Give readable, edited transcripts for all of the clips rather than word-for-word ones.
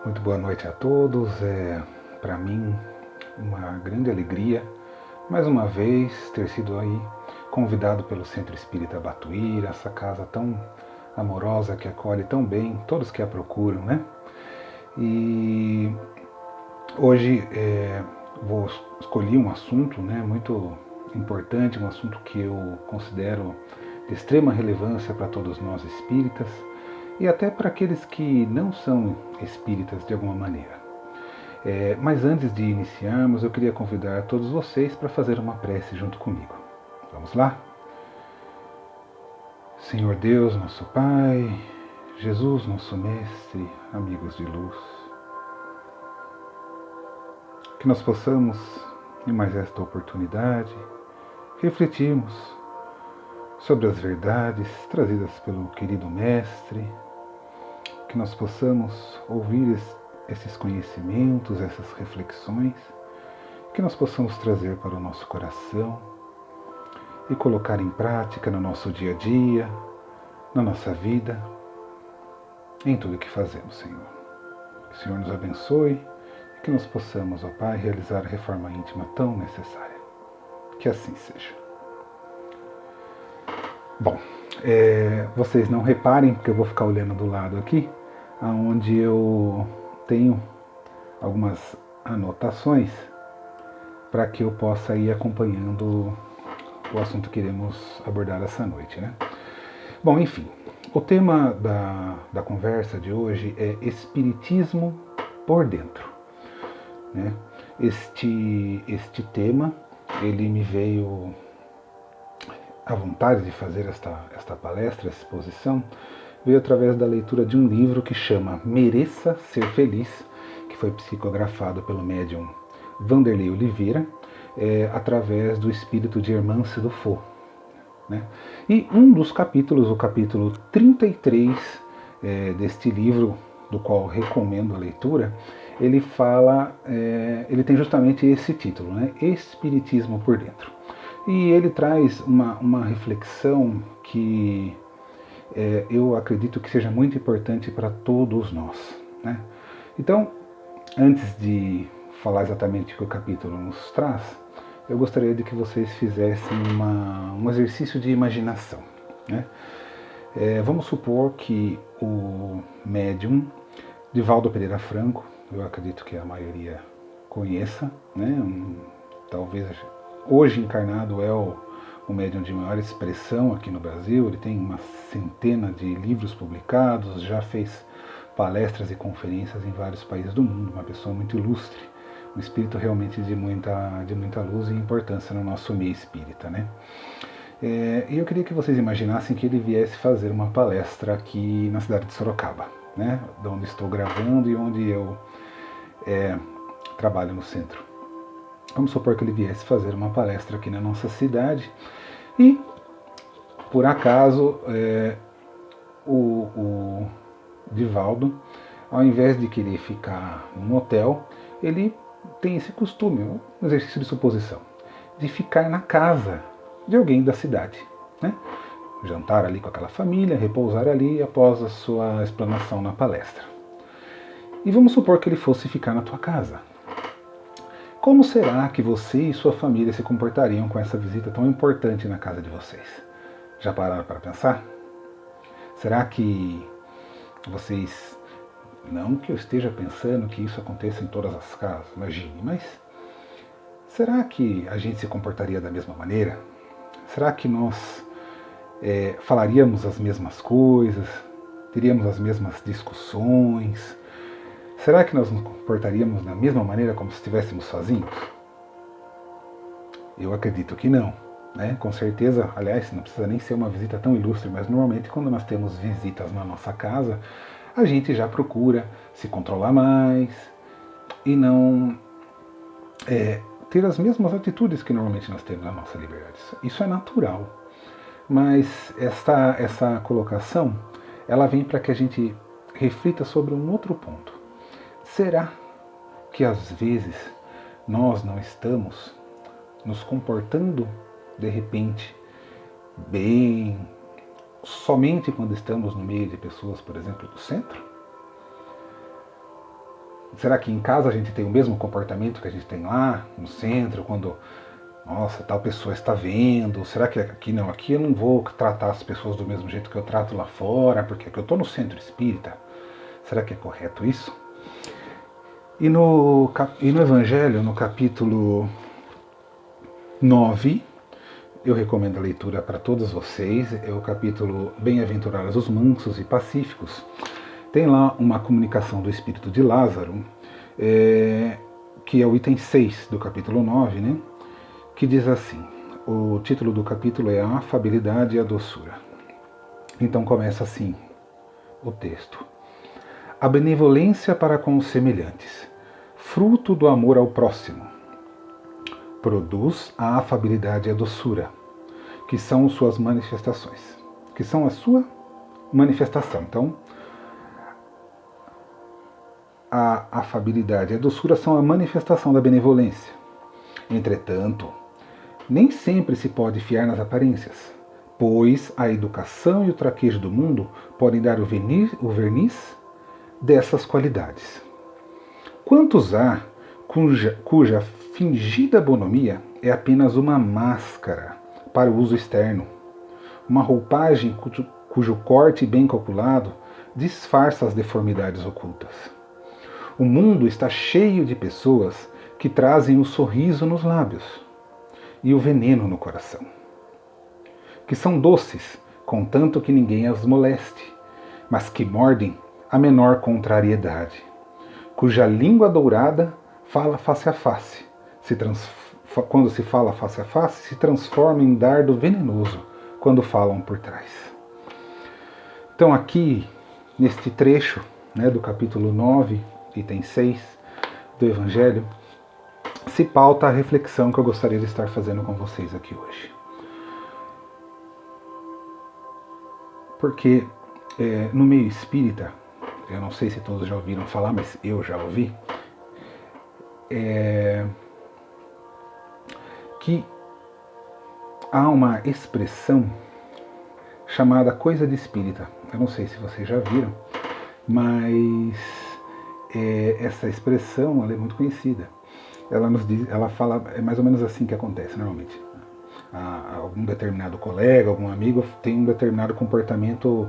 Muito boa noite a todos. É para mim uma grande alegria, mais uma vez, ter sido aí convidado pelo Centro Espírita Batuíra, essa casa tão amorosa que acolhe tão bem todos que a procuram, né? E hoje vou escolher um assunto, né, muito importante, um assunto que eu considero de extrema relevância para todos nós espíritas e até para aqueles que não são espíritas de alguma maneira. Mas antes de iniciarmos, eu queria convidar todos vocês para fazer uma prece junto comigo. Vamos lá? Senhor Deus, nosso Pai, Jesus, nosso Mestre, amigos de luz, que nós possamos, em mais esta oportunidade, refletirmos sobre as verdades trazidas pelo querido Mestre, que nós possamos ouvir esses conhecimentos, essas reflexões, que nós possamos trazer para o nosso coração e colocar em prática no nosso dia a dia, na nossa vida, em tudo que fazemos, Senhor. Que o Senhor nos abençoe e que nós possamos, ó Pai, realizar a reforma íntima tão necessária. Que assim seja. Bom, vocês não reparem, porque eu vou ficar olhando do lado aqui, onde eu tenho algumas anotações para que eu possa ir acompanhando o assunto que iremos abordar essa noite, né? Bom, enfim, o tema da conversa de hoje é Espiritismo por dentro, né? Este tema, ele me veio à vontade de fazer esta palestra, essa exposição, veio através da leitura de um livro que chama Mereça Ser Feliz, que foi psicografado pelo médium Vanderlei Oliveira, através do espírito de Hermance do Faux. Né? E um dos capítulos, o capítulo 33 deste livro, do qual recomendo a leitura, ele fala, ele tem justamente esse título, né? Espiritismo por dentro. E ele traz uma reflexão que eu acredito que seja muito importante para todos nós, né? Então, antes de falar exatamente o que o capítulo nos traz, eu gostaria de que vocês fizessem um exercício de imaginação, né? Vamos supor que o médium Divaldo Pereira Franco, eu acredito que a maioria conheça, né? Talvez hoje encarnado é o médium de maior expressão aqui no Brasil. Ele tem uma centena de livros publicados, já fez palestras e conferências em vários países do mundo, uma pessoa muito ilustre, um espírito realmente de muita luz e importância no nosso meio espírita, né? E eu queria que vocês imaginassem que ele viesse fazer uma palestra aqui na cidade de Sorocaba, né? De onde estou gravando e onde eu trabalho no centro. Vamos supor que ele viesse fazer uma palestra aqui na nossa cidade e, por acaso, o Divaldo, ao invés de querer ficar num hotel, ele tem esse costume, um exercício de suposição, de ficar na casa de alguém da cidade, né? Jantar ali com aquela família, repousar ali após a sua explanação na palestra. E vamos supor que ele fosse ficar na tua casa. Como será que você e sua família se comportariam com essa visita tão importante na casa de vocês? Já pararam para pensar? Será que vocês... Não que eu esteja pensando que isso aconteça em todas as casas, imagine, mas será que a gente se comportaria da mesma maneira? Será que nós falaríamos as mesmas coisas? Teríamos as mesmas discussões? Será que nós nos comportaríamos da mesma maneira como se estivéssemos sozinhos? Eu acredito que não, né? Com certeza, aliás, não precisa nem ser uma visita tão ilustre, mas normalmente quando nós temos visitas na nossa casa, a gente já procura se controlar mais e não ter as mesmas atitudes que normalmente nós temos na nossa liberdade. Isso é natural. Mas essa colocação, ela vem para que a gente reflita sobre um outro ponto. Será que às vezes nós não estamos nos comportando de repente bem somente quando estamos no meio de pessoas, por exemplo, do centro? Será que em casa a gente tem o mesmo comportamento que a gente tem lá no centro, quando, nossa, tal pessoa está vendo? Será que aqui não? Aqui eu não vou tratar as pessoas do mesmo jeito que eu trato lá fora, porque aqui eu estou no centro espírita. Será que é correto isso? E no Evangelho, no capítulo 9, eu recomendo a leitura para todos vocês, é o capítulo Bem-aventurados os mansos e pacíficos. Tem lá uma comunicação do espírito de Lázaro, que é o item 6 do capítulo 9, né? Que diz assim, o título do capítulo é A Afabilidade e a Doçura. Então começa assim o texto. A benevolência para com os semelhantes, fruto do amor ao próximo, produz a afabilidade e a doçura, que são suas manifestações, que são a sua manifestação. Então, a afabilidade e a doçura são a manifestação da benevolência. Entretanto, nem sempre se pode fiar nas aparências, pois a educação e o traquejo do mundo podem dar o verniz dessas qualidades. Quantos há cuja fingida bonomia é apenas uma máscara para o uso externo, uma roupagem cujo corte bem calculado disfarça as deformidades ocultas. O mundo está cheio de pessoas que trazem o sorriso nos lábios e o veneno no coração, que são doces, contanto que ninguém as moleste, mas que mordem a menor contrariedade, cuja língua dourada fala face a face, quando se fala face a face, se transforma em dardo venenoso quando falam por trás. Então aqui, neste trecho, né, do capítulo 9, item 6 do Evangelho, se pauta a reflexão que eu gostaria de estar fazendo com vocês aqui hoje. Porque no meio espírita, eu não sei se todos já ouviram falar, mas eu já ouvi, que há uma expressão chamada coisa de espírita. Eu não sei se vocês já viram, mas essa expressão ela é muito conhecida. Ela nos diz, ela fala, é mais ou menos assim que acontece normalmente. Algum determinado colega, algum amigo tem um determinado comportamento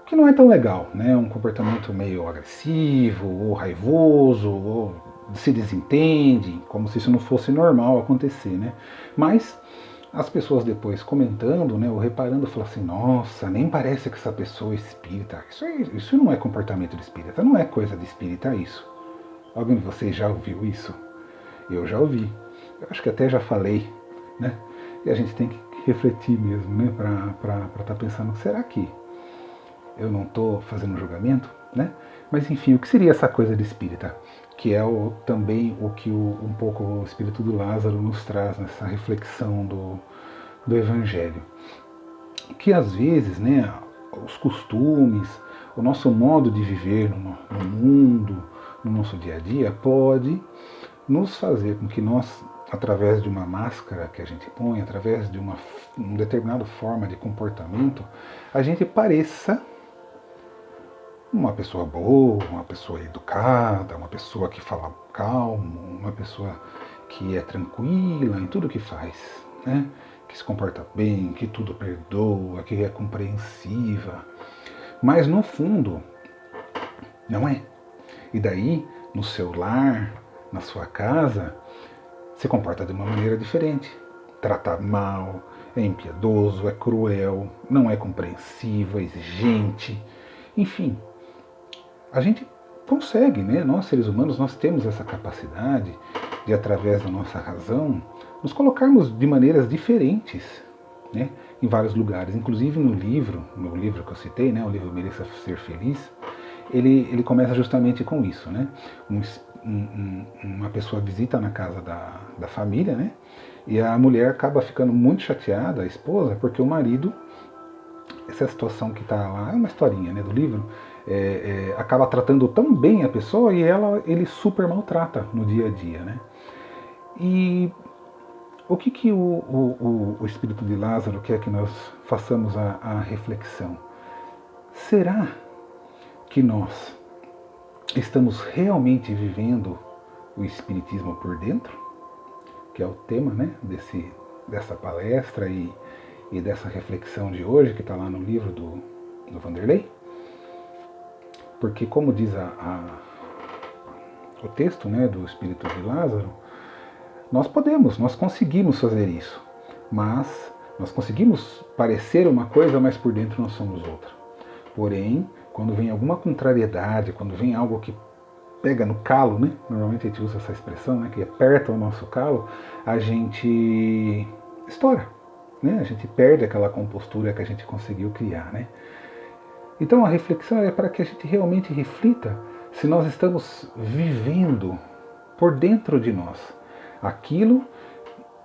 que não é tão legal, né? Um comportamento meio agressivo, ou raivoso, ou se desentende, como se isso não fosse normal acontecer, né? Mas as pessoas depois comentando, né, ou reparando, falam assim, nossa, nem parece que essa pessoa é espírita. Isso não é comportamento de espírita, não é coisa de espírita isso. Alguém de vocês já ouviu isso? Eu já ouvi. Eu acho que até já falei, né? E a gente tem que refletir mesmo, né? Para estar pensando, será que eu não estou fazendo um julgamento, né? Mas enfim, o que seria essa coisa de espírita? Que é também o que um pouco o espírito do Lázaro nos traz nessa reflexão do Evangelho. Que às vezes, né, os costumes, o nosso modo de viver no mundo, no nosso dia a dia, pode nos fazer com que nós, através de uma máscara que a gente põe, através de uma determinada forma de comportamento, a gente pareça uma pessoa boa, uma pessoa educada, uma pessoa que fala calmo, uma pessoa que é tranquila em tudo que faz, né? Que se comporta bem, que tudo perdoa, que é compreensiva. Mas no fundo, não é. E daí, no seu lar, na sua casa, se comporta de uma maneira diferente. Trata mal, é impiedoso, é cruel, não é compreensivo, é exigente, enfim. A gente consegue, né? Nós, seres humanos, nós temos essa capacidade de, através da nossa razão, nos colocarmos de maneiras diferentes, né? Em vários lugares. Inclusive no meu livro que eu citei, né? O livro Mereça Ser Feliz, ele começa justamente com isso, né? Uma pessoa visita na casa da família, né? E a mulher acaba ficando muito chateada, a esposa, porque o marido, essa situação que está lá, é uma historinha, né, do livro, acaba tratando tão bem a pessoa e ele super maltrata no dia a dia, né? E o que o espírito de Lázaro quer que nós façamos a reflexão? Será que nós estamos realmente vivendo o Espiritismo por dentro, que é o tema, né, dessa palestra e dessa reflexão de hoje, que está lá no livro do Vanderlei. Porque, como diz o texto, né, do Espírito de Lázaro, nós conseguimos fazer isso, mas nós conseguimos parecer uma coisa, mas por dentro nós somos outra. Porém, quando vem alguma contrariedade, quando vem algo que pega no calo, né? Normalmente a gente usa essa expressão, né? Que aperta o nosso calo, a gente estoura, né? A gente perde aquela compostura que a gente conseguiu criar, né? Então a reflexão é para que a gente realmente reflita se nós estamos vivendo por dentro de nós aquilo,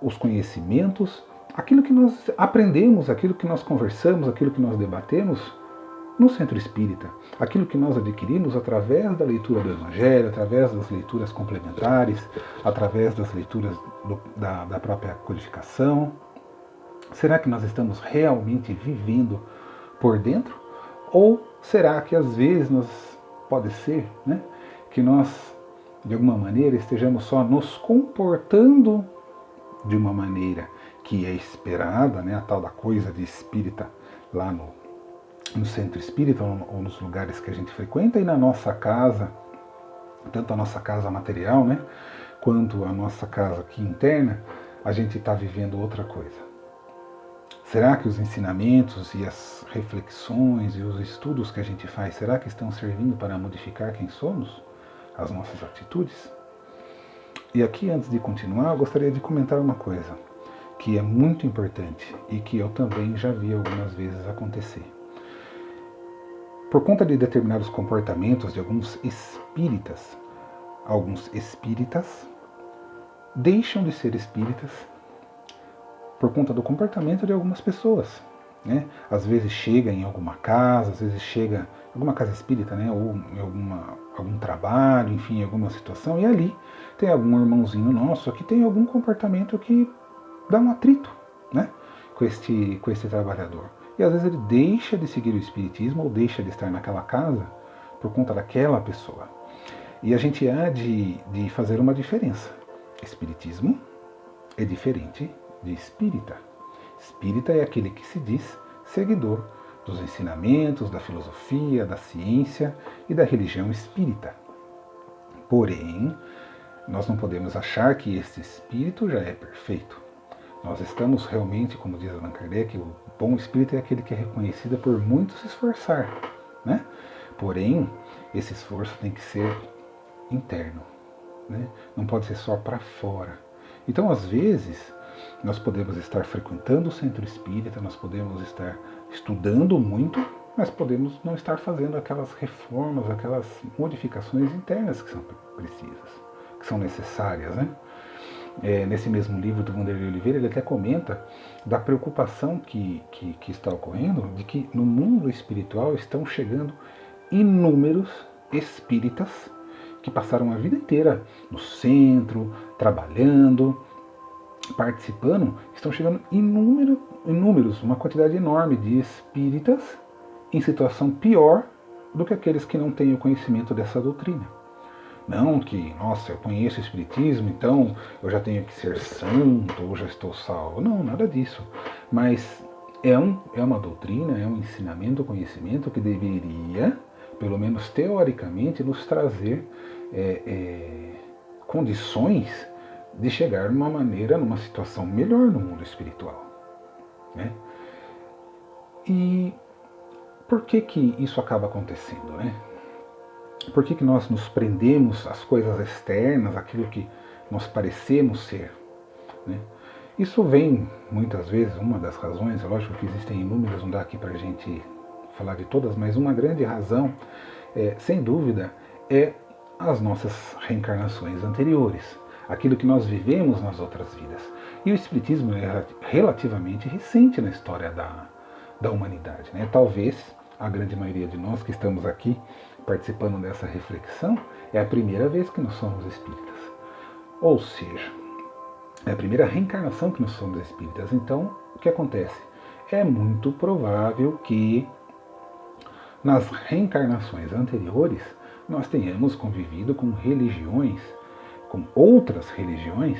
os conhecimentos, aquilo que nós aprendemos, aquilo que nós conversamos, aquilo que nós debatemos no Centro Espírita, aquilo que nós adquirimos através da leitura do Evangelho, através das leituras complementares, através das leituras da própria codificação. Será que nós estamos realmente vivendo por dentro? Ou será que às vezes pode ser, né, que nós, de alguma maneira, estejamos só nos comportando de uma maneira que é esperada, né, a tal da coisa de espírita lá no centro espírita ou nos lugares que a gente frequenta, e na nossa casa, tanto a nossa casa material, né, quanto a nossa casa aqui interna, a gente está vivendo outra coisa. Será que os ensinamentos e as reflexões e os estudos que a gente faz, será que estão servindo para modificar quem somos? As nossas atitudes? E aqui, antes de continuar, eu gostaria de comentar uma coisa que é muito importante e que eu também já vi algumas vezes acontecer. Por conta de determinados comportamentos de alguns espíritas deixam de ser espíritas por conta do comportamento de algumas pessoas, né? Às vezes chega em alguma casa, às vezes chega em alguma casa espírita, né? Ou em algum trabalho, enfim, em alguma situação, e ali tem algum irmãozinho nosso que tem algum comportamento que dá um atrito, né, com este trabalhador. E às vezes ele deixa de seguir o espiritismo ou deixa de estar naquela casa por conta daquela pessoa. E a gente há de fazer uma diferença. Espiritismo é diferente de espírita. Espírita é aquele que se diz seguidor dos ensinamentos, da filosofia, da ciência e da religião espírita. Porém, nós não podemos achar que esse espírito já é perfeito. Nós estamos realmente, como diz Allan Kardec, o bom espírito é aquele que é reconhecido por muito se esforçar, né? Porém, esse esforço tem que ser interno, né? Não pode ser só para fora. Então, às vezes, nós podemos estar frequentando o centro espírita, nós podemos estar estudando muito, mas podemos não estar fazendo aquelas reformas, aquelas modificações internas que são precisas, que são necessárias, né? Nesse mesmo livro do Vanderlei Oliveira, ele até comenta da preocupação que está ocorrendo, de que no mundo espiritual estão chegando inúmeros espíritas que passaram a vida inteira no centro, trabalhando, participando. Estão chegando inúmeros, uma quantidade enorme de espíritas em situação pior do que aqueles que não têm o conhecimento dessa doutrina. Não que, nossa, eu conheço o Espiritismo, então eu já tenho que ser santo, ou já estou salvo. Não, nada disso. Mas é uma doutrina, é um ensinamento, um conhecimento que deveria, pelo menos teoricamente, nos trazer condições de chegar numa situação melhor no mundo espiritual, né? E por que isso acaba acontecendo, né? Por que nós nos prendemos às coisas externas, àquilo que nós parecemos ser, né? Isso vem, muitas vezes, uma das razões, é lógico que existem inúmeras, não dá aqui para a gente falar de todas, mas uma grande razão, sem dúvida, é as nossas reencarnações anteriores, aquilo que nós vivemos nas outras vidas. E o Espiritismo é relativamente recente na história da humanidade, né? Talvez a grande maioria de nós que estamos aqui participando dessa reflexão é a primeira vez que nós somos espíritas. Ou seja, é a primeira reencarnação que nós somos espíritas. Então, o que acontece? É muito provável que nas reencarnações anteriores nós tenhamos convivido com religiões, com outras religiões,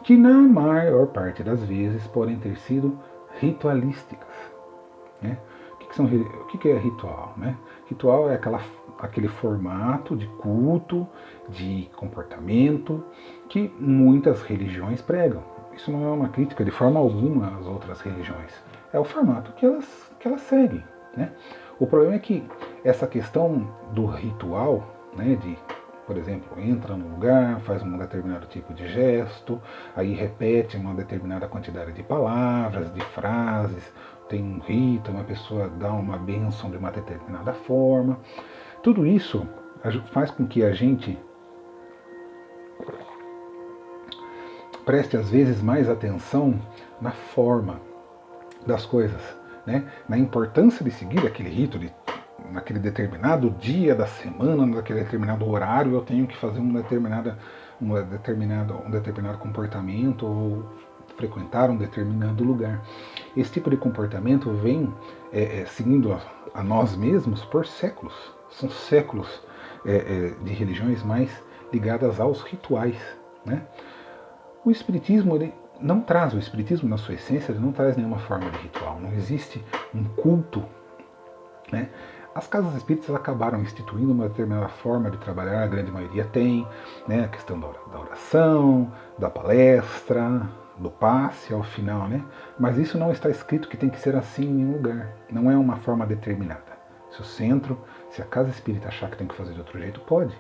que na maior parte das vezes podem ter sido ritualísticas. Né? O que é ritual? Né? Ritual é aquele formato de culto, de comportamento que muitas religiões pregam. Isso não é uma crítica de forma alguma às outras religiões. É o formato que elas seguem. Né? O problema é que essa questão do ritual, né, de, por exemplo, entra no lugar, faz um determinado tipo de gesto, aí repete uma determinada quantidade de palavras, de frases, tem um rito, uma pessoa dá uma bênção de uma determinada forma. Tudo isso faz com que a gente preste às vezes mais atenção na forma das coisas, né? Na importância de seguir aquele rito, naquele determinado dia da semana, naquele determinado horário, eu tenho que fazer um determinado comportamento ou frequentar um determinado lugar. Esse tipo de comportamento vem seguindo a nós mesmos por séculos. São séculos de religiões mais ligadas aos rituais, né? O Espiritismo, o Espiritismo na sua essência, ele não traz nenhuma forma de ritual, não existe um culto, né? As casas espíritas acabaram instituindo uma determinada forma de trabalhar, a grande maioria tem, né? A questão da oração, da palestra, do passe ao final, né? Mas isso não está escrito que tem que ser assim em nenhum lugar, não é uma forma determinada. Se o centro, se a casa espírita achar que tem que fazer de outro jeito, pode.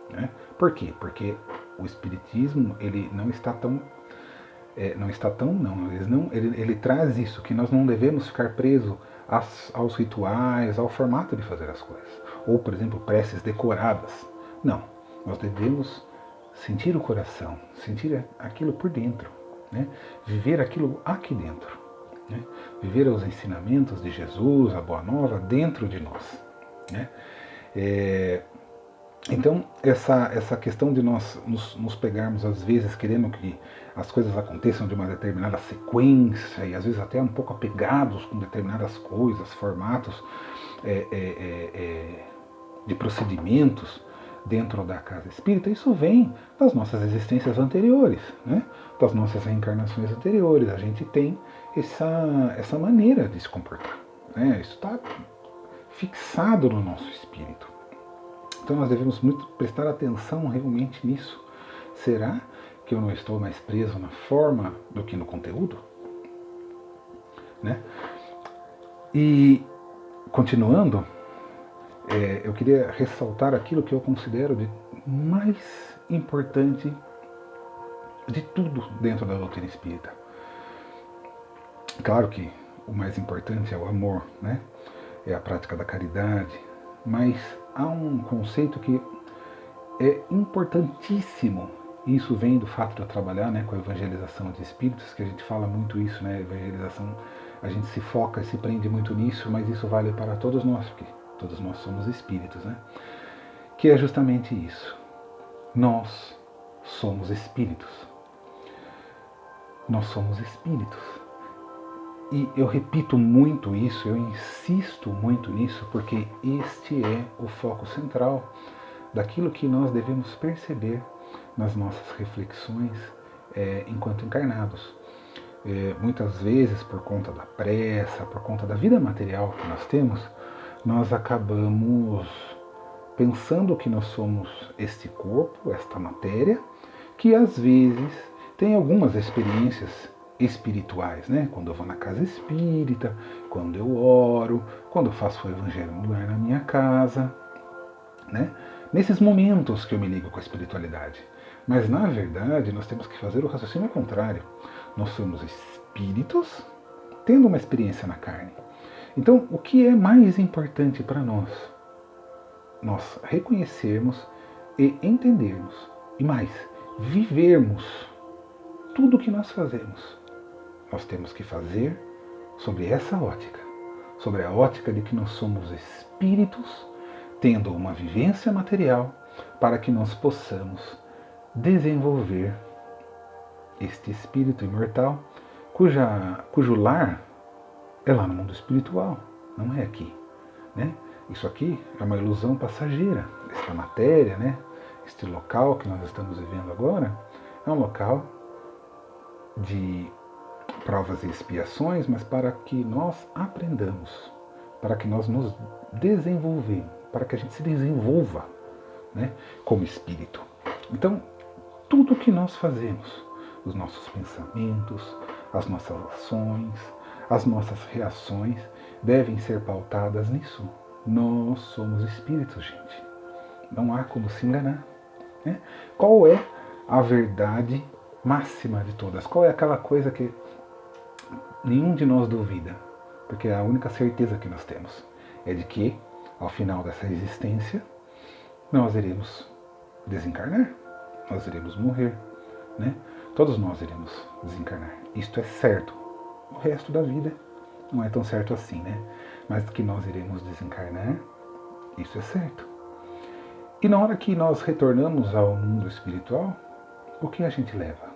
Né? Por quê? Porque o Espiritismo ele não está tão ele traz isso, que nós não devemos ficar presos aos rituais, ao formato de fazer as coisas. Ou, por exemplo, preces decoradas. Não, nós devemos sentir o coração, sentir aquilo por dentro, né? Viver aquilo aqui dentro, né? Viver os ensinamentos de Jesus, a Boa Nova, dentro de nós, né? Então, essa questão de nós nos pegarmos, às vezes, querendo que as coisas aconteçam de uma determinada sequência, e às vezes até um pouco apegados com determinadas coisas, formatos de procedimentos dentro da casa espírita, isso vem das nossas existências anteriores, né? Das nossas reencarnações anteriores. A gente tem essa maneira de se comportar, né? Isso está fixado no nosso espírito. Então nós devemos muito prestar atenção realmente nisso. Será que eu não estou mais preso na forma do que no conteúdo? Né? E, continuando, eu queria ressaltar aquilo que eu considero de mais importante de tudo dentro da doutrina espírita. Claro que o mais importante é o amor, né? É a prática da caridade, mas há um conceito que é importantíssimo, e isso vem do fato de eu trabalhar, né, com a evangelização de espíritos, que a gente fala muito isso, né, evangelização, a gente se foca, se prende muito nisso, mas isso vale para todos nós, porque todos nós somos espíritos, né, que é justamente isso. Nós somos espíritos. Nós somos espíritos. E eu repito muito isso, eu insisto muito nisso, porque este é o foco central daquilo que nós devemos perceber nas nossas reflexões enquanto encarnados. Muitas vezes, por conta da pressa, por conta da vida material que nós temos, nós acabamos pensando que nós somos este corpo, esta matéria, que às vezes tem algumas experiências espirituais, né? Quando eu vou na casa espírita, quando eu oro, quando eu faço o evangelho no lar na minha casa, né? Nesses momentos que eu me ligo com a espiritualidade. Mas na verdade nós temos que fazer o raciocínio contrário. Nós somos espíritos tendo uma experiência na carne. Então, o que é mais importante para nós? Nós reconhecermos e entendermos, e mais, vivermos tudo o que nós fazemos. Nós temos que fazer sobre essa ótica, sobre a ótica de que nós somos espíritos tendo uma vivência material para que nós possamos desenvolver este espírito imortal cujo lar é lá no mundo espiritual, não é aqui, né? Isso aqui é uma ilusão passageira, esta matéria, né? Este local que nós estamos vivendo agora, é um local de provas e expiações, mas para que nós aprendamos, para que nós nos desenvolvemos, para que a gente se desenvolva, né, como espírito. Então, tudo que nós fazemos, os nossos pensamentos, as nossas ações, as nossas reações, devem ser pautadas nisso. Nós somos espíritos, gente. Não há como se enganar, né? Qual é a verdade máxima de todas? Qual é aquela coisa que nenhum de nós duvida? Porque a única certeza que nós temos é de que, ao final dessa existência, nós iremos desencarnar, nós iremos morrer, né? Todos nós iremos desencarnar. Isto é certo. O resto da vida não é tão certo assim, né? Mas que nós iremos desencarnar, isso é certo. E na hora que nós retornamos ao mundo espiritual, o que a gente leva?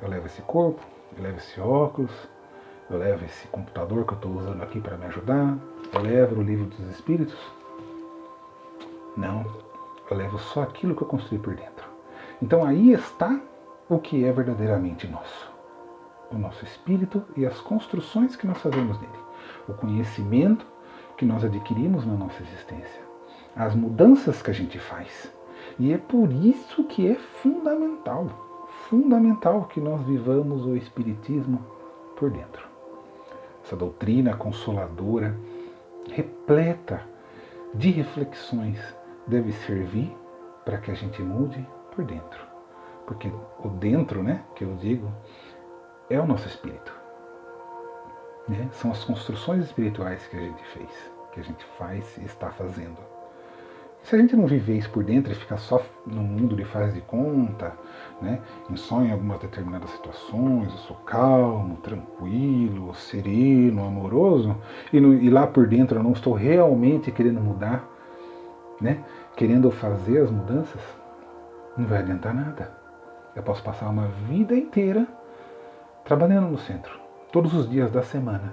Eu levo esse corpo, eu levo esse óculos, eu levo esse computador que eu estou usando aqui para me ajudar, eu levo o livro dos espíritos? Não, eu levo só aquilo que eu construí por dentro. Então aí está o que é verdadeiramente nosso. O nosso espírito e as construções que nós fazemos nele. O conhecimento que nós adquirimos na nossa existência. As mudanças que a gente faz. E é por isso que é fundamental que nós vivamos o espiritismo por dentro. Essa doutrina consoladora, repleta de reflexões, deve servir para que a gente mude por dentro. Porque o dentro, né, que eu digo, é o nosso espírito. Né? São as construções espirituais que a gente fez, que a gente faz e está fazendo. Se a gente não viver isso por dentro e ficar só no mundo de faz de conta, né, só em algumas determinadas situações, eu sou calmo, tranquilo, sereno, amoroso, e lá por dentro eu não estou realmente querendo mudar, né, querendo fazer as mudanças, não vai adiantar nada. Eu posso passar uma vida inteira trabalhando no centro, todos os dias da semana.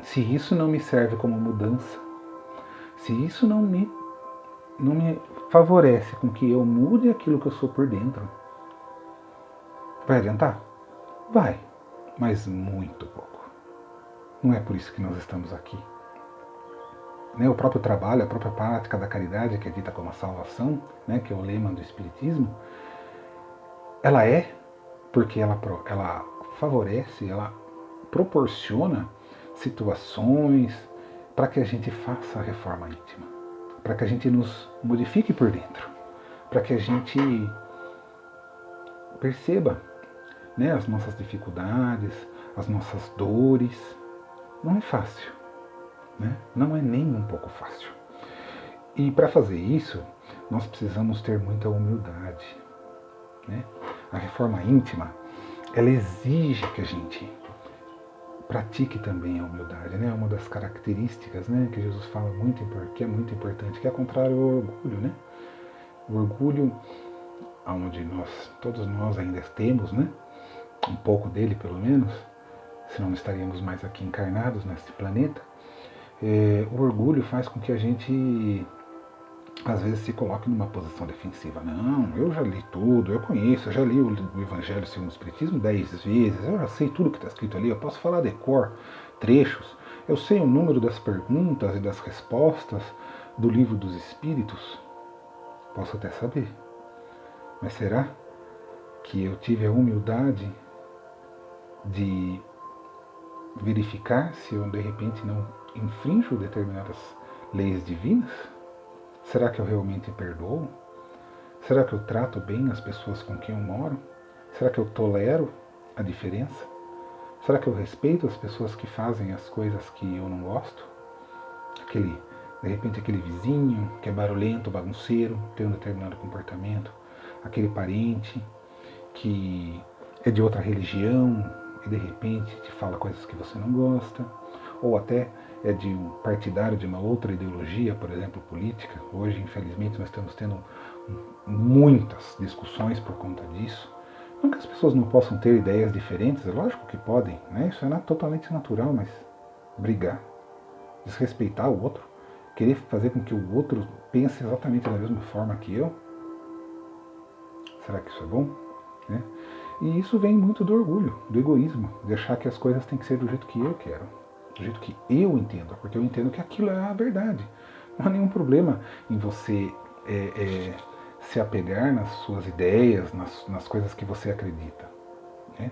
Se isso não me serve como mudança, se isso não me favorece com que eu mude aquilo que eu sou por dentro, vai adiantar? Vai, mas muito pouco. Não é por isso que nós estamos aqui. Né? O próprio trabalho, a própria prática da caridade, que é dita como a salvação, né, que é o lema do Espiritismo, ela é porque ela favorece, ela proporciona situações para que a gente faça a reforma íntima, para que a gente nos modifique por dentro, para que a gente perceba, né, as nossas dificuldades, as nossas dores. Não é fácil, né? Não é nem um pouco fácil. E para fazer isso, nós precisamos ter muita humildade, né? A reforma íntima, ela exige que a gente pratique também a humildade, né? Uma das características, né, que Jesus fala muito, que é muito importante, que é contrário ao orgulho, né? O orgulho, onde todos nós ainda temos, né? Um pouco dele, pelo menos, senão não estaríamos mais aqui encarnados neste planeta. O orgulho faz com que a gente às vezes se coloque numa posição defensiva. Não, eu já li tudo, eu conheço, eu já li o Evangelho segundo o Espiritismo 10 vezes, eu já sei tudo que está escrito ali, eu posso falar de cor, trechos, eu sei o número das perguntas e das respostas do Livro dos Espíritos, posso até saber. Mas será que eu tive a humildade de verificar se eu de repente não infrinjo determinadas leis divinas? Será que eu realmente perdoo? Será que eu trato bem as pessoas com quem eu moro? Será que eu tolero a diferença? Será que eu respeito as pessoas que fazem as coisas que eu não gosto? De repente aquele vizinho que é barulhento, bagunceiro, tem um determinado comportamento, aquele parente que é de outra religião e de repente te fala coisas que você não gosta, ou até é de um partidário de uma outra ideologia, por exemplo, política. Hoje, infelizmente, nós estamos tendo muitas discussões por conta disso. Não que as pessoas não possam ter ideias diferentes, é lógico que podem, né? Isso é totalmente natural, mas brigar, desrespeitar o outro, querer fazer com que o outro pense exatamente da mesma forma que eu? Será que isso é bom? Né? E isso vem muito do orgulho, do egoísmo, de achar que as coisas têm que ser do jeito que eu quero, do jeito que eu entendo, porque eu entendo que aquilo é a verdade. Não há nenhum problema em você se apegar nas suas ideias, nas coisas que você acredita. Né?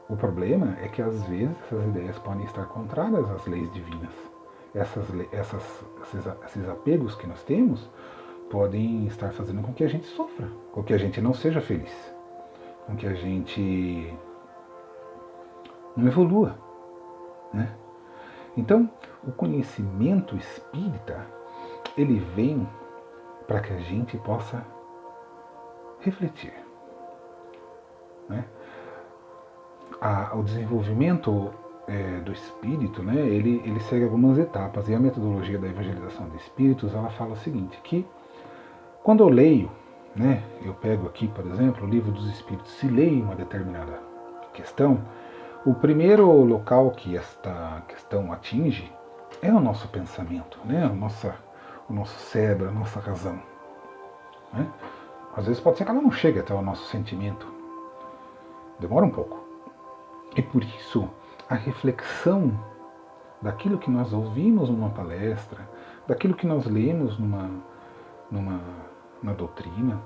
O problema é que às vezes essas ideias podem estar contrárias às leis divinas. Esses apegos que nós temos podem estar fazendo com que a gente sofra, com que a gente não seja feliz, com que a gente não evolua. Né? Então, o conhecimento espírita, ele vem para que a gente possa refletir. Né? O desenvolvimento do espírito, né, ele segue algumas etapas, e a metodologia da evangelização de espíritos, ela fala o seguinte, que quando eu leio, né, eu pego aqui, por exemplo, o Livro dos Espíritos, se leio uma determinada questão, o primeiro local que esta questão atinge é o nosso pensamento, né, o nosso cérebro, a nossa razão. Né? Às vezes pode ser que ela não chegue até o nosso sentimento, demora um pouco. E por isso, a reflexão daquilo que nós ouvimos numa palestra, daquilo que nós lemos na doutrina,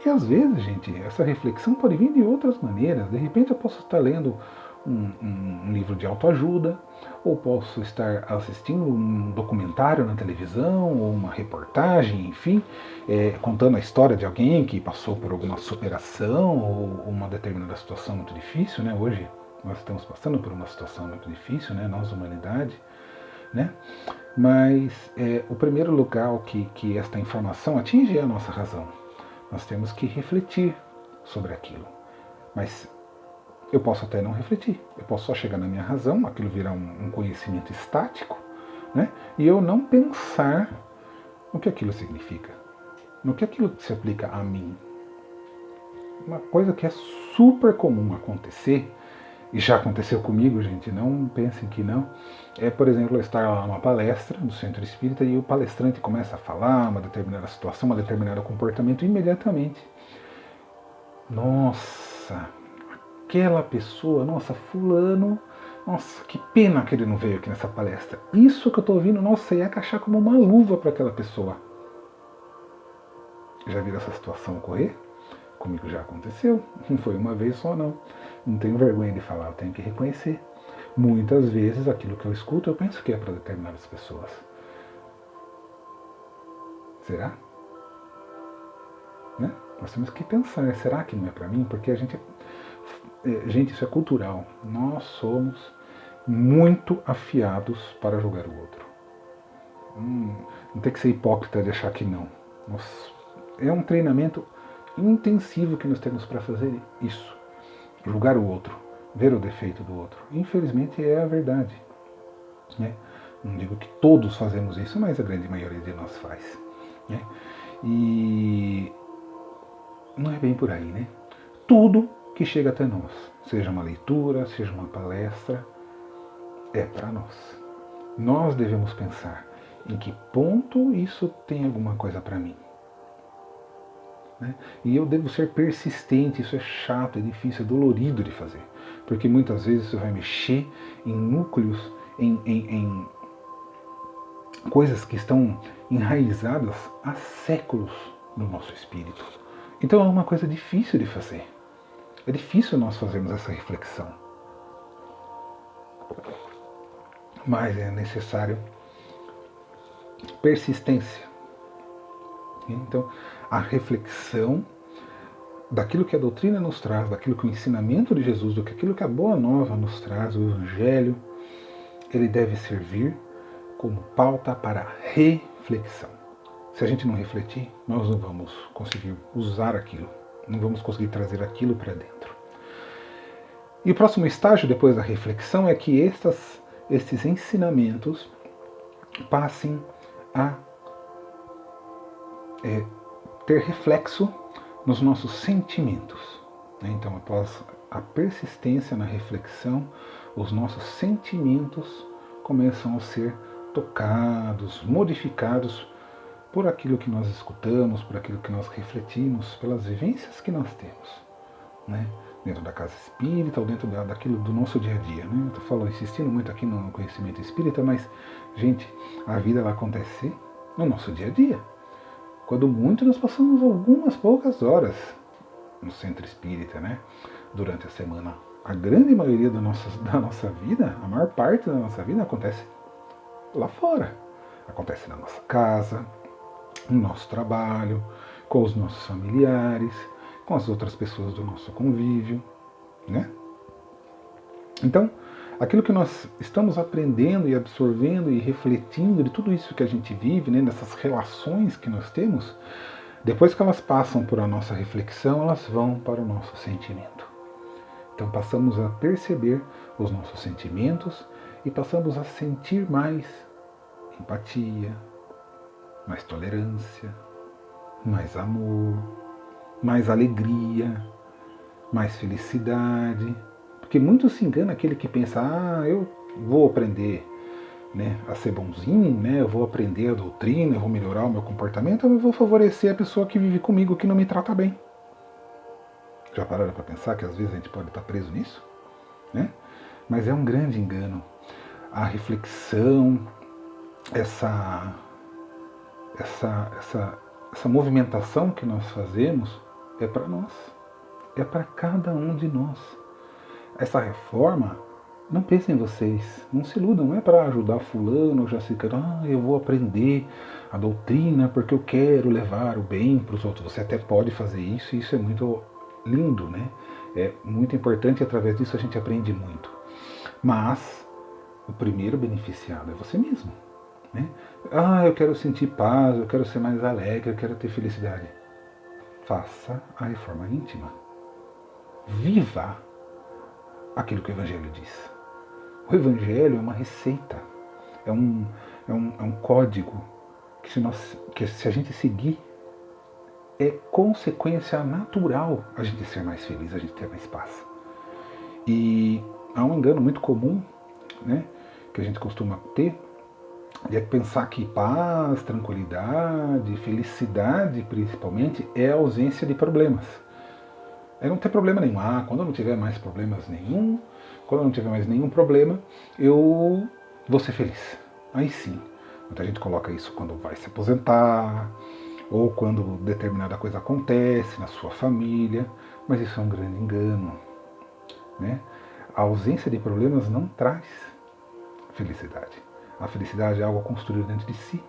e às vezes, gente, essa reflexão pode vir de outras maneiras. De repente eu posso estar lendo um livro de autoajuda, ou posso estar assistindo um documentário na televisão, ou uma reportagem, enfim, contando a história de alguém que passou por alguma superação, ou uma determinada situação muito difícil, né? Hoje nós estamos passando por uma situação muito difícil, né? Nós, humanidade, né? Mas o primeiro lugar que esta informação atinge é a nossa razão. Nós temos que refletir sobre aquilo. Mas eu posso até não refletir. Eu posso só chegar na minha razão, aquilo virar um conhecimento estático, né? E eu não pensar no que aquilo significa, no que aquilo se aplica a mim. Uma coisa que é super comum acontecer, e já aconteceu comigo, gente, não pensem que não, é, por exemplo, eu estar lá numa palestra no centro espírita e o palestrante começa a falar uma determinada situação, um determinado comportamento, e imediatamente, nossa, aquela pessoa, nossa, fulano, nossa, que pena que ele não veio aqui nessa palestra. Isso que eu estou ouvindo, nossa, ia encaixar como uma luva para aquela pessoa. Já viram essa situação ocorrer? Comigo já aconteceu, não foi uma vez só não. Não tenho vergonha de falar, eu tenho que reconhecer. Muitas vezes aquilo que eu escuto eu penso que é para determinadas pessoas. Será? Né? Nós temos que pensar, será que não é para mim? Porque gente, isso é cultural. Nós somos muito afiados para julgar o outro. Não tem que ser hipócrita de achar que não. É um treinamento intensivo que nós temos para fazer isso. Julgar o outro, ver o defeito do outro. Infelizmente é a verdade. Né? Não digo que todos fazemos isso, mas a grande maioria de nós faz. Né? E não é bem por aí, né? Tudo que chega até nós, seja uma leitura, seja uma palestra, é para nós. Nós devemos pensar em que ponto isso tem alguma coisa para mim. Né? E eu devo ser persistente, isso é chato, é difícil, é dolorido de fazer. Porque muitas vezes isso vai mexer em núcleos, em coisas que estão enraizadas há séculos no nosso espírito. Então é uma coisa difícil de fazer. É difícil nós fazermos essa reflexão. Mas é necessário persistência. Então, a reflexão daquilo que a doutrina nos traz, daquilo que o ensinamento de Jesus, daquilo que a Boa Nova nos traz, o Evangelho, ele deve servir como pauta para reflexão. Se a gente não refletir, nós não vamos conseguir usar aquilo, não vamos conseguir trazer aquilo para dentro. E o próximo estágio, depois da reflexão, é que estes ensinamentos passem a ter reflexo nos nossos sentimentos. Então, após a persistência na reflexão, os nossos sentimentos começam a ser tocados, modificados por aquilo que nós escutamos, por aquilo que nós refletimos, pelas vivências que nós temos, né? Dentro da casa espírita ou dentro daquilo do nosso dia a dia, né? Eu estou falando, insistindo muito aqui no conhecimento espírita, mas, gente, a vida ela acontece no nosso dia a dia. Quando muito, nós passamos algumas poucas horas no centro espírita, né? Durante a semana. A grande maioria da nossa vida, a maior parte da nossa vida acontece lá fora. Acontece na nossa casa, no nosso trabalho, com os nossos familiares, com as outras pessoas do nosso convívio, né? Então, aquilo que nós estamos aprendendo e absorvendo e refletindo de tudo isso que a gente vive, né, dessas relações que nós temos, depois que elas passam por a nossa reflexão, elas vão para o nosso sentimento. Então passamos a perceber os nossos sentimentos e passamos a sentir mais empatia, mais tolerância, mais amor, mais alegria, mais felicidade. Porque muito se engana aquele que pensa, eu vou aprender, né, a ser bonzinho, né, eu vou aprender a doutrina, eu vou melhorar o meu comportamento, eu vou favorecer a pessoa que vive comigo, que não me trata bem. Já pararam para pensar que às vezes a gente pode estar preso nisso? Né? Mas é um grande engano. A reflexão, essa movimentação que nós fazemos é para nós, é para cada um de nós. Essa reforma, não pensem em vocês, não se iludam, não é para ajudar fulano, já se quer, eu vou aprender a doutrina porque eu quero levar o bem para os outros. Você até pode fazer isso, e isso é muito lindo, né? É muito importante e através disso a gente aprende muito. Mas o primeiro beneficiado é você mesmo, né? Eu quero sentir paz, eu quero ser mais alegre, eu quero ter felicidade. Faça a reforma íntima. Viva aquilo que o Evangelho diz. O Evangelho é uma receita, é um código que se a gente seguir, é consequência natural a gente ser mais feliz, a gente ter mais paz. E há um engano muito comum, né, que a gente costuma ter, de pensar que paz, tranquilidade, felicidade principalmente, é a ausência de problemas. É não ter problema nenhum. Quando eu não tiver mais problemas nenhum, quando eu não tiver mais nenhum problema, eu vou ser feliz. Aí sim. Muita gente coloca isso quando vai se aposentar, ou quando determinada coisa acontece na sua família, mas isso é um grande engano, né? A ausência de problemas não traz felicidade. A felicidade é algo construído dentro de si.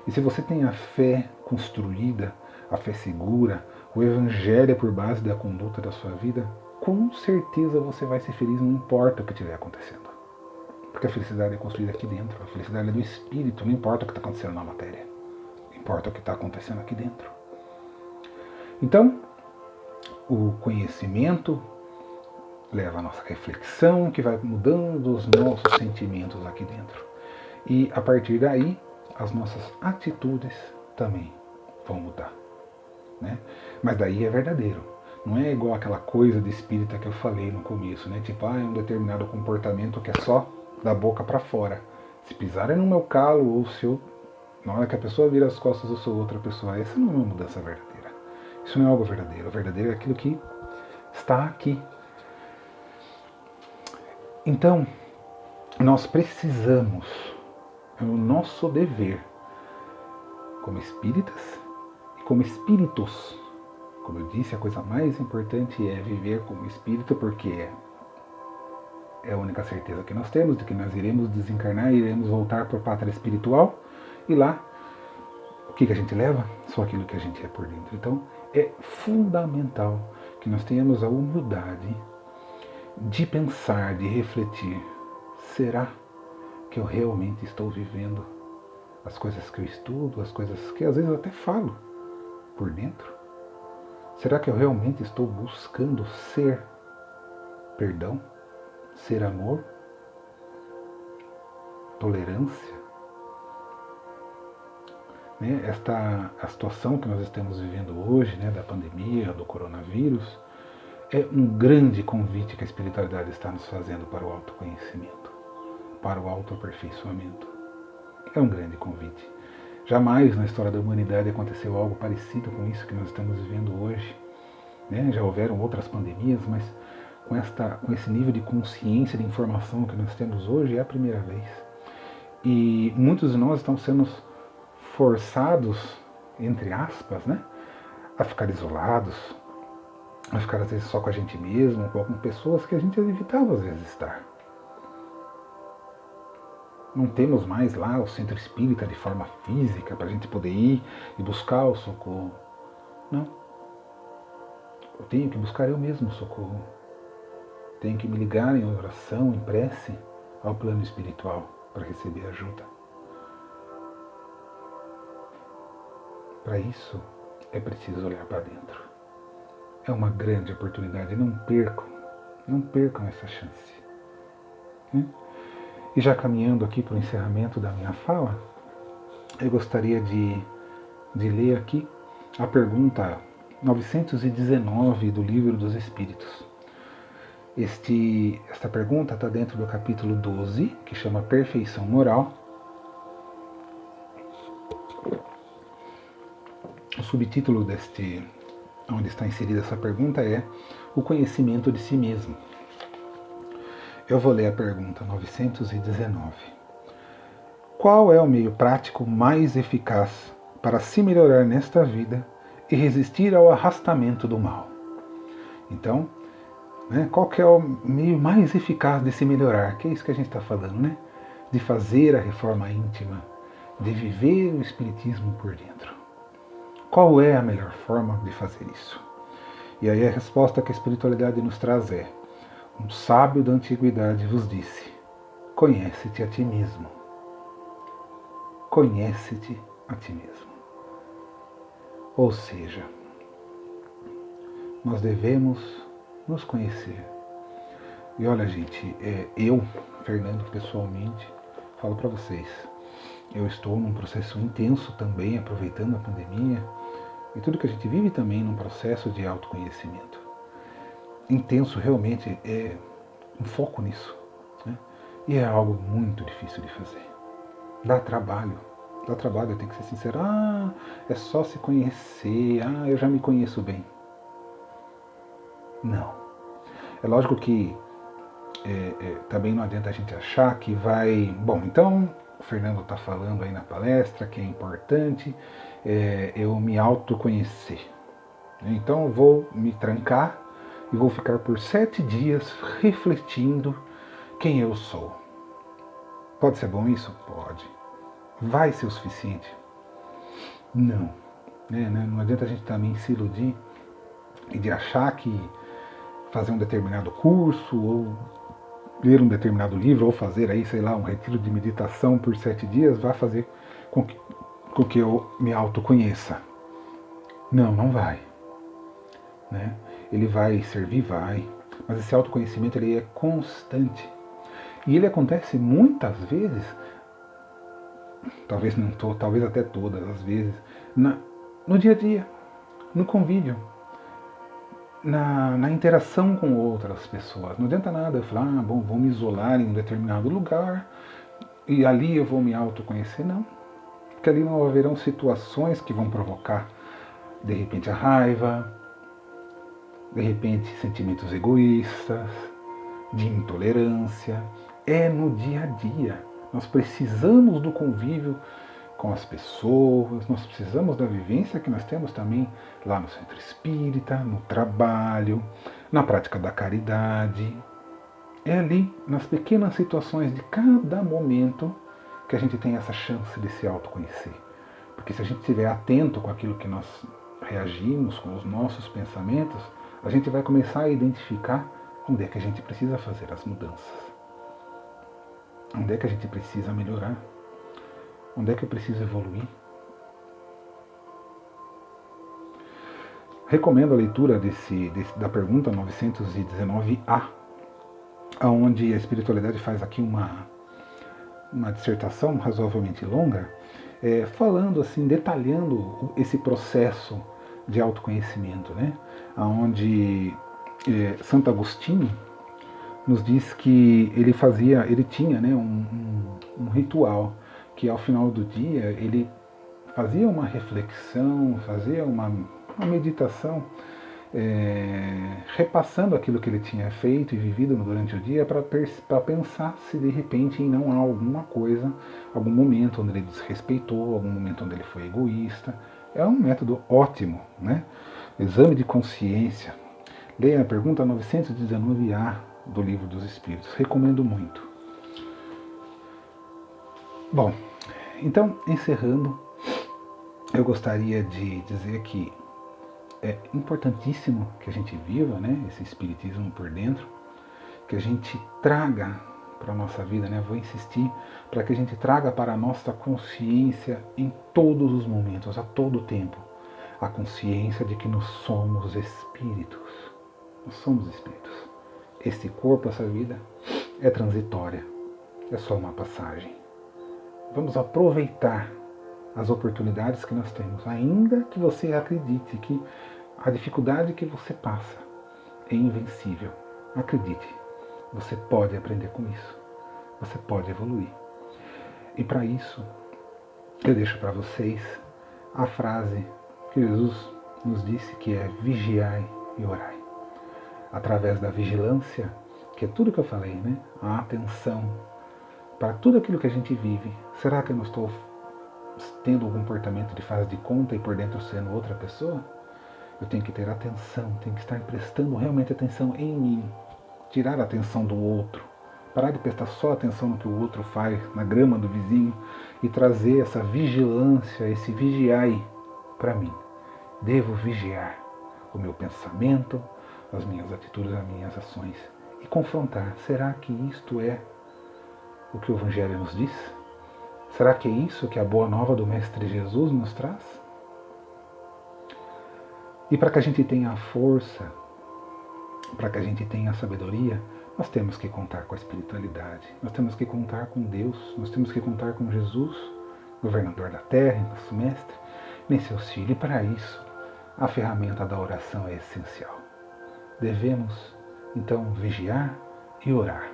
E se você tem a fé construída, a fé segura, o Evangelho é por base da conduta da sua vida, com certeza você vai ser feliz, não importa o que estiver acontecendo. Porque a felicidade é construída aqui dentro, a felicidade é do espírito, não importa o que está acontecendo na matéria. Importa o que está acontecendo aqui dentro. Então, o conhecimento leva a nossa reflexão, que vai mudando os nossos sentimentos aqui dentro. E a partir daí, as nossas atitudes também vão mudar, né? Mas daí é verdadeiro. Não é igual aquela coisa de espírita que eu falei no começo, né? Tipo, é um determinado comportamento que é só da boca para fora. Se pisarem no meu calo ou se eu... Na hora que a pessoa vira as costas, eu sou outra pessoa. Essa não é uma mudança verdadeira. Isso não é algo verdadeiro. O verdadeiro é aquilo que está aqui. Então, nós precisamos, é o nosso dever, como espíritas e como espíritos. Como eu disse, a coisa mais importante é viver como espírito, porque é a única certeza que nós temos de que nós iremos desencarnar, iremos voltar para a pátria espiritual. E lá, o que a gente leva? Só aquilo que a gente é por dentro. Então, é fundamental que nós tenhamos a humildade de pensar, de refletir. Será que eu realmente estou vivendo as coisas que eu estudo, as coisas que às vezes eu até falo por dentro? Será que eu realmente estou buscando ser perdão, ser amor, tolerância? A situação que nós estamos vivendo hoje, né, da pandemia, do coronavírus, é um grande convite que a espiritualidade está nos fazendo para o autoconhecimento, para o autoaperfeiçoamento. é um grande convite. Jamais na história da humanidade aconteceu algo parecido com isso que nós estamos vivendo hoje. Né? Já houveram outras pandemias, mas com esse nível de consciência, de informação que nós temos hoje, é a primeira vez. E muitos de nós estão sendo forçados, entre aspas, né, a ficar isolados, a ficar às vezes só com a gente mesmo, com pessoas que a gente evitava às vezes estar. Não temos mais lá o centro espírita de forma física para a gente poder ir e buscar o socorro. Não. Eu tenho que buscar eu mesmo o socorro. Tenho que me ligar em oração, em prece, ao plano espiritual para receber ajuda. Para isso, é preciso olhar para dentro. É uma grande oportunidade, não percam essa chance. E já caminhando aqui para o encerramento da minha fala, eu gostaria de ler aqui a pergunta 919 do Livro dos Espíritos. Esta pergunta está dentro do capítulo 12, que chama Perfeição Moral. O subtítulo onde está inserida essa pergunta é O Conhecimento de Si Mesmo. Eu vou ler a pergunta 919. Qual é o meio prático mais eficaz para se melhorar nesta vida e resistir ao arrastamento do mal? Então, qual que é o meio mais eficaz de se melhorar? Que é isso que a gente está falando, né? De fazer a reforma íntima, de viver o Espiritismo por dentro. Qual é a melhor forma de fazer isso? E aí a resposta que a espiritualidade nos traz é: um sábio da antiguidade vos disse: conhece-te a ti mesmo. Conhece-te a ti mesmo. Ou seja, nós devemos nos conhecer. E olha, gente, eu, Fernando, pessoalmente, falo para vocês, eu estou num processo intenso também, aproveitando a pandemia, e tudo que a gente vive também num processo de autoconhecimento. Intenso realmente é um foco nisso. Né? E é algo muito difícil de fazer. Dá trabalho, eu tenho que ser sincero. É só se conhecer, eu já me conheço bem. Não. É lógico que também não adianta a gente achar que vai... Bom, então o Fernando está falando aí na palestra que é importante eu me autoconhecer. Então eu vou me trancar e vou ficar por 7 dias refletindo quem eu sou. Pode ser bom isso? Pode. Vai ser o suficiente? Não. Não adianta a gente também se iludir e de achar que fazer um determinado curso ou ler um determinado livro ou fazer aí, sei lá, um retiro de meditação por 7 dias vai fazer com que eu me autoconheça. Não vai. Né? Ele vai servir, vai, mas esse autoconhecimento ele é constante. E ele acontece muitas vezes, talvez até todas as vezes, no dia a dia, no convívio, na interação com outras pessoas. Não adianta nada eu falar, vou me isolar em um determinado lugar e ali eu vou me autoconhecer. Não, porque ali não haverão situações que vão provocar, de repente, a raiva, de repente, sentimentos egoístas, de intolerância. É no dia a dia. Nós precisamos do convívio com as pessoas, nós precisamos da vivência que nós temos também lá no centro espírita, no trabalho, na prática da caridade. É ali, nas pequenas situações de cada momento, que a gente tem essa chance de se autoconhecer. Porque se a gente estiver atento com aquilo que nós reagimos, com os nossos pensamentos, a gente vai começar a identificar onde é que a gente precisa fazer as mudanças. Onde é que a gente precisa melhorar? Onde é que eu preciso evoluir? Recomendo a leitura da pergunta 919A, onde a espiritualidade faz aqui uma dissertação razoavelmente longa, falando assim, detalhando esse processo de autoconhecimento, né? Onde Santo Agostinho nos diz que ele tinha, né, um ritual que ao final do dia ele fazia uma reflexão, fazia uma meditação, repassando aquilo que ele tinha feito e vivido durante o dia para pensar se de repente não há alguma coisa, algum momento onde ele desrespeitou, algum momento onde ele foi egoísta. É um método ótimo, né? Exame de consciência. Leia a pergunta 919A do Livro dos Espíritos. Recomendo muito. Bom, então, encerrando, eu gostaria de dizer que é importantíssimo que a gente viva, né, esse espiritismo por dentro, que a gente traga para a nossa vida, né, vou insistir, para que a gente traga para a nossa consciência em todos os momentos, a todo tempo, a consciência de que nós somos espíritos. Nós somos espíritos. Esse corpo, essa vida, é transitória, é só uma passagem. Vamos aproveitar as oportunidades que nós temos, ainda que você acredite que a dificuldade que você passa é invencível. Acredite, você pode aprender com isso, você pode evoluir. E para isso, eu deixo para vocês a frase que Jesus nos disse, que é vigiai e orai. Através da vigilância, que é tudo que eu falei, né? A atenção para tudo aquilo que a gente vive. Será que eu não estou tendo um comportamento de faz de conta e por dentro sendo outra pessoa? Eu tenho que ter atenção, tenho que estar prestando realmente atenção em mim. Tirar a atenção do outro. Parar de prestar só atenção no que o outro faz, na grama do vizinho, e trazer essa vigilância, esse vigiai para mim. Devo vigiar o meu pensamento, as minhas atitudes, as minhas ações. E confrontar. Será que isto é o que o Evangelho nos diz? Será que é isso que a boa nova do Mestre Jesus nos traz? E para que a gente tenha a força, para que a gente tenha a sabedoria, nós temos que contar com a espiritualidade, nós temos que contar com Deus, nós temos que contar com Jesus, governador da terra, nosso Mestre, nesse auxílio. E para isso, a ferramenta da oração é essencial. Devemos, então, vigiar e orar.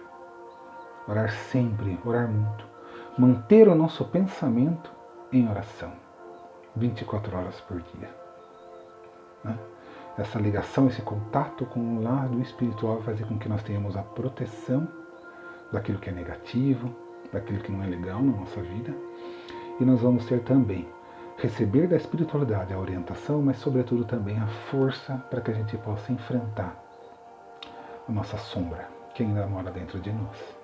Orar sempre, orar muito. Manter o nosso pensamento em oração, 24 horas por dia. Né? Essa ligação, esse contato com o lado espiritual vai fazer com que nós tenhamos a proteção daquilo que é negativo, daquilo que não é legal na nossa vida. E nós vamos ter também, receber da espiritualidade a orientação, mas sobretudo também a força para que a gente possa enfrentar a nossa sombra, que ainda mora dentro de nós.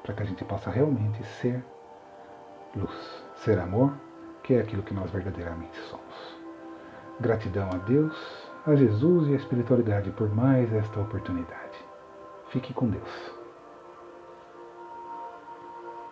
Para que a gente possa realmente ser luz, ser amor, que é aquilo que nós verdadeiramente somos. Gratidão a Deus, a Jesus e a espiritualidade por mais esta oportunidade. Fique com Deus.